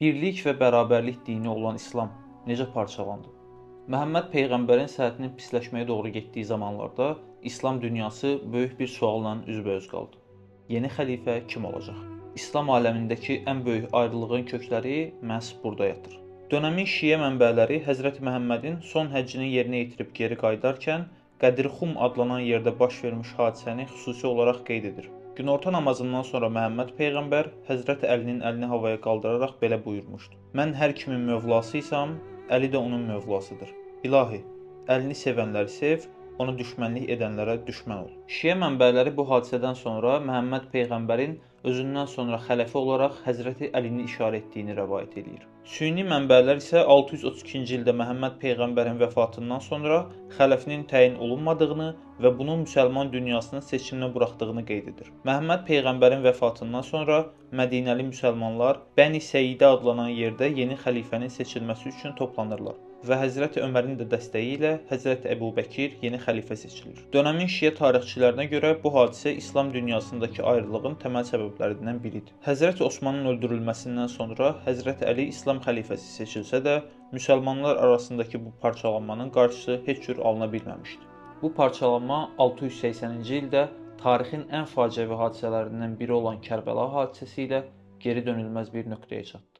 Birlik və bərabərlik dini olan İslam necə parçalandı? Məhəmməd Peyğəmbərin səhhətinin pisləşməyə doğru getdiyi zamanlarda İslam dünyası böyük bir sualla üzbəüz qaldı. Yeni xəlifə kim olacaq? İslam aləmindəki ən böyük ayrılığın kökləri məhz burada yatır. Dönəmin şiə mənbələri Həzrəti Məhəmmədin son həccini yerinə yetirib geri qayıdarkən Qədirxum adlanan yerdə baş vermiş hadisəni xüsusi olaraq qeyd edir. Günorta namazından sonra Məhəmməd Peyğəmbər Həzrəti Əlinin əlini havaya qaldıraraq belə buyurmuşdu: "Mən hər kimin mövlasıysam, Əli də onun mövlasıdır. İlahi, Əlini sevənləri sev, ona düşmənlik edənlərə düşmən ol." Şiə mənbələri bu hadisədən sonra Məhəmməd Peyğəmbərin özündən sonra xəlifə olaraq Həzrəti Əlini işarə etdiyini rəvayət edir. Sünni mənbələr isə 632-ci ildə Məhəmməd Peyğəmbərin vəfatından sonra xəlifənin təyin olunmadığını və bunun müsəlman dünyasının seçiminə buraxdığını qeyd edir. Məhəmməd Peyğəmbərin vəfatından sonra Mədinəli müsəlmanlar Bəni Səidə adlanan yerdə yeni xəlifənin seçilməsi üçün toplanırlar və Həzrəti Ömərin də dəstəyi ilə Həzrəti Əbubəkir yeni xəlifə seçilir. Dönəmin şiə tarixçilərinə görə bu hadisə İslam dünyasındakı ayrılığın təməl səbəblərindən biridir. Həzrəti Osmanın öldürülməsindən sonra Həzrəti Əli İslam xəlifəsi seçilsə də, müsəlmanlar arasındakı bu parçalanmanın qarşısı heç cür alına bilməmişdi. Bu parçalanma 680-ci ildə tarixin ən faciəvi hadisələrindən biri olan Kərbəla hadisəsi ilə geri dönülməz bir nöqtəyə çatdı.